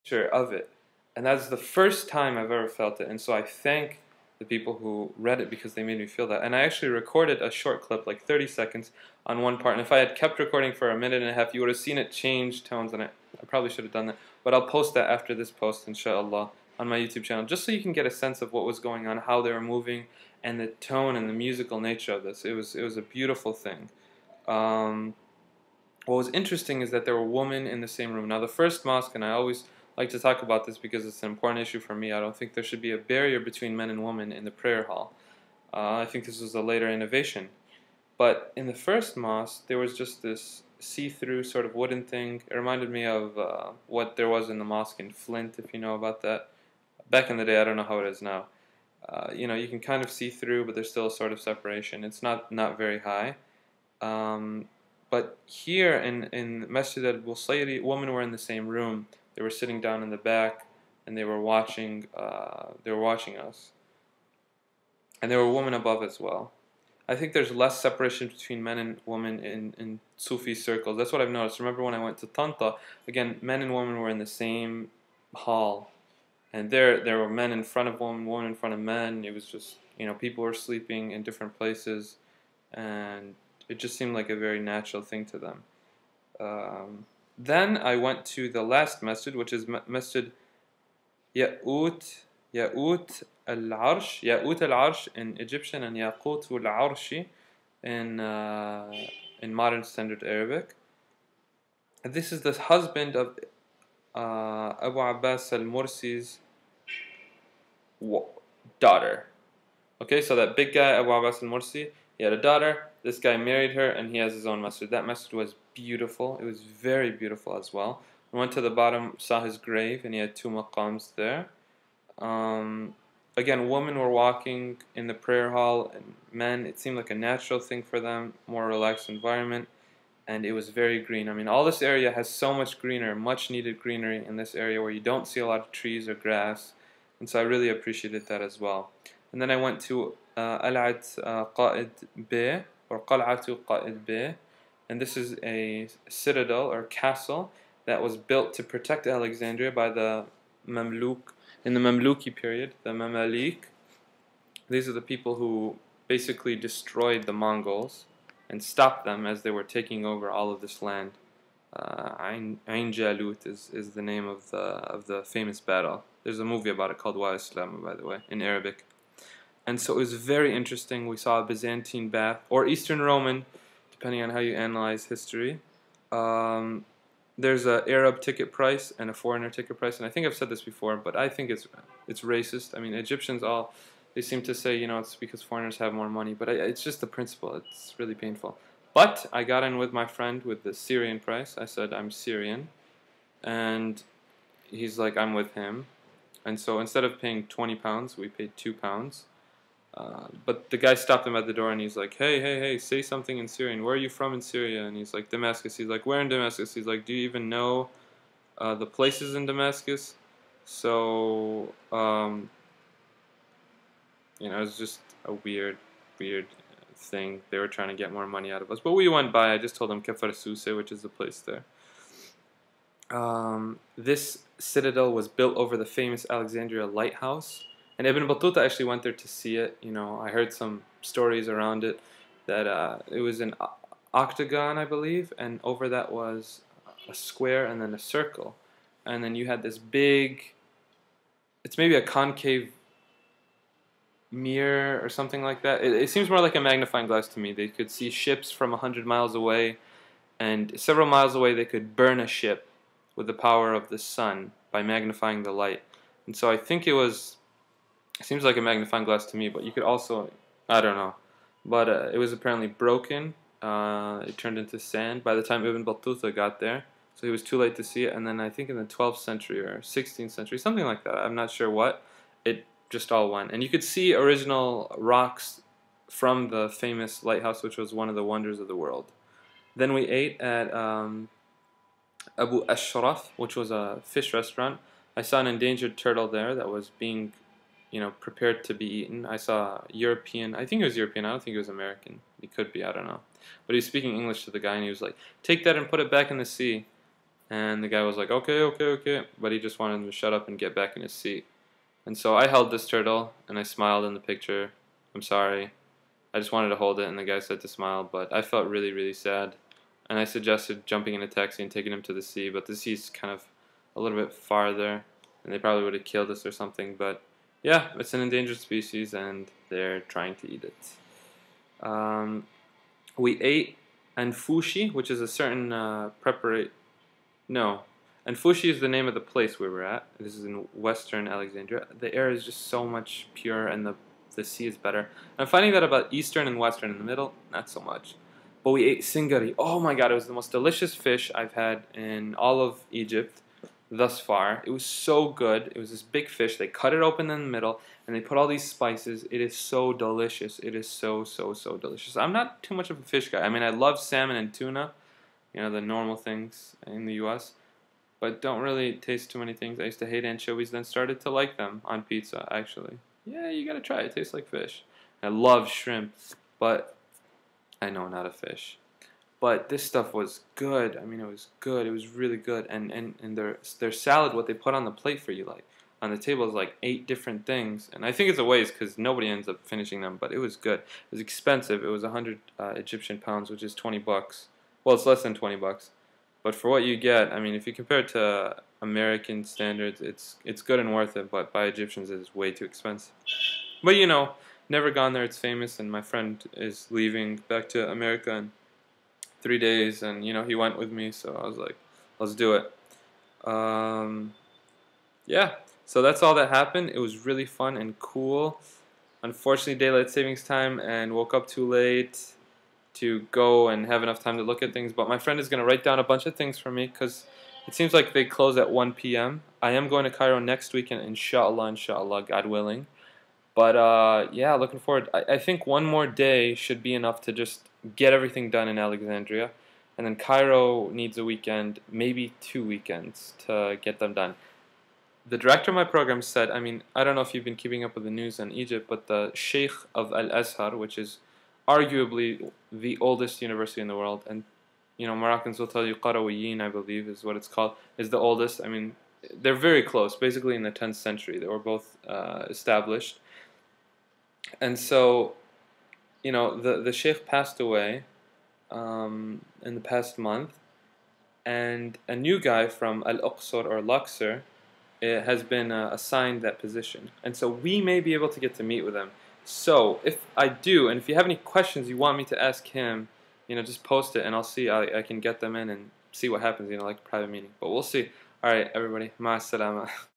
picture of it. And that's the first time I've ever felt it. And so I thank the people who read it because they made me feel that. And I actually recorded a short clip, like 30 seconds, on one part. And if I had kept recording for a minute and a half, you would have seen it change tones. And I probably should have done that. But I'll post that after this post, inshallah, on my YouTube channel, just so you can get a sense of what was going on, how they were moving, and the tone and the musical nature of this. It was a beautiful thing. What was interesting is that there were women in the same room. Now, the first mosque, and I always like to talk about this because it's an important issue for me. I don't think there should be a barrier between men and women in the prayer hall. I think this was a later innovation. But in the first mosque, there was just this see-through sort of wooden thing. It reminded me of what there was in the mosque in Flint, if you know about that. Back in the day, I don't know how it is now. You can kind of see through, but there's still a sort of separation. It's not very high. But here in Masjid al-Busayri, women were in the same room. They were sitting down in the back, and they were watching. They were watching us, and there were women above as well. I think there's less separation between men and women in Sufi circles. That's what I've noticed. Remember when I went to Tanta? Again, men and women were in the same hall, and there were men in front of women, women in front of men. It was just people were sleeping in different places, and it just seemed like a very natural thing to them. Then I went to the last masjid, which is Masjid Ya'ut al-Arsh, Ya'ut al-Arsh in Egyptian, and Yaqut al-Arshi in modern standard Arabic. And this is the husband of Abu Abbas al-Mursi's daughter. Okay, so that big guy, Abu Abbas al-Mursi, he had a daughter. This guy married her, and he has his own masjid. That masjid was beautiful. It was very beautiful as well. I went to the bottom, saw his grave, and he had 2 maqams there. Again, women were walking in the prayer hall, and men, it seemed like a natural thing for them, more relaxed environment, and it was very green. I mean, all this area has so much greenery, much needed greenery in this area where you don't see a lot of trees or grass, and so I really appreciated that as well. And then I went to Qal'at Qa'id Bay, or Qal'at Qa'id Bay, and this is a citadel or castle that was built to protect Alexandria by the Mamluk, in the Mamluki period, the Mamalik. These are the people who basically destroyed the Mongols and stopped them as they were taking over all of this land. Ain Jalut is the name of the famous battle. There's a movie about it called Wa Islam, by the way, in Arabic. And so it was very interesting. We saw a Byzantine bath, or Eastern Roman, depending on how you analyze history. There's an Arab ticket price and a foreigner ticket price, and I think I've said this before, but I think it's racist. I mean, Egyptians they seem to say, it's because foreigners have more money, but it's just the principle. It's really painful. But I got in with my friend with the Syrian price. I said, I'm Syrian, and he's like, I'm with him. And so instead of paying 20 pounds, we paid 2 pounds. But the guy stopped him at the door and he's like, hey, say something in Syrian. Where are you from in Syria? And he's like, Damascus. He's like, where in Damascus? He's like, do you even know the places in Damascus? So, it's just a weird thing. They were trying to get more money out of us. But we went by. I just told him Kafar Suse, which is the place there. This citadel was built over the famous Alexandria lighthouse. And Ibn Battuta actually went there to see it. I heard some stories around it that it was an octagon, I believe, and over that was a square and then a circle. And then you had this big, it's maybe a concave mirror or something like that. It seems more like a magnifying glass to me. They could see ships from 100 miles away, and several miles away they could burn a ship with the power of the sun by magnifying the light. And so I think it seems like a magnifying glass to me, but you could also, I don't know. But it was apparently broken. It turned into sand by the time Ibn Battuta got there. So he was too late to see it. And then I think in the 12th century or 16th century, something like that, I'm not sure what, it just all went. And you could see original rocks from the famous lighthouse, which was one of the wonders of the world. Then we ate at Abu Ashraf, which was a fish restaurant. I saw an endangered turtle there that was being prepared to be eaten. I saw European, I think it was European, I don't think it was American. It could be, I don't know. But he was speaking English to the guy and he was like, take that and put it back in the sea. And the guy was like, okay, okay, okay, but he just wanted him to shut up and get back in his seat. And so I held this turtle, and I smiled in the picture. I'm sorry. I just wanted to hold it, and the guy said to smile, but I felt really, really sad. And I suggested jumping in a taxi and taking him to the sea, but the sea's kind of a little bit farther, and they probably would have killed us or something. But yeah, it's an endangered species, and they're trying to eat it. We ate anfushi, which is a certain preparation. No, Anfushi is the name of the place we were at. This is in western Alexandria. The air is just so much pure, and the sea is better. I'm finding that about eastern and western. In the middle, not so much. But we ate singari. Oh my god, it was the most delicious fish I've had in all of Egypt thus far. It was so good. It was this big fish. They cut it open in the middle, and they put all these spices. It is so delicious. It is so, so, so delicious. I'm not too much of a fish guy. I mean, I love salmon and tuna, you know, the normal things in the US, but don't really taste too many things. I used to hate anchovies, then started to like them on pizza, actually. Yeah, you gotta try it. It tastes like fish. I love shrimp, but I know not a fish. But this stuff was good. I mean, it was good. It was really good. And their salad, what they put on the plate for you, like on the table, is like 8 different things. And I think it's a waste because nobody ends up finishing them. But it was good. It was expensive. It was 100 Egyptian pounds, which is 20 bucks. Well, it's less than 20 bucks. But for what you get, I mean, if you compare it to American standards, it's good and worth it. But by Egyptians, it is way too expensive. But you know, never gone there. It's famous, and my friend is leaving back to America in 3 days, and you know, he went with me, so I was like, let's do it. Yeah, so that's all that happened. It was really fun and cool. Unfortunately, daylight savings time, and woke up too late to go and have enough time to look at things. But my friend is going to write down a bunch of things for me because it seems like they close at 1 p.m. I am going to Cairo next weekend, inshallah, inshallah, God willing. But yeah, looking forward. I think one more day should be enough to just get everything done in Alexandria. And then Cairo needs a weekend, maybe 2 weekends to get them done. The director of my program said, I mean, I don't know if you've been keeping up with the news in Egypt, but the Sheikh of Al-Azhar, which is arguably the oldest university in the world, and you know, Moroccans will tell you Qarawiyyin, I believe, is what it's called, is the oldest. I mean, they're very close, basically in the 10th century. They were both established. And so, you know, the sheikh passed away in the past month, and a new guy from Al-Aqsar or Luxor has been assigned that position. And so we may be able to get to meet with him. So if I do, and if you have any questions you want me to ask him, you know, just post it, and I'll see. I can get them in and see what happens, you know, like a private meeting. But we'll see. All right, everybody. Ma salama.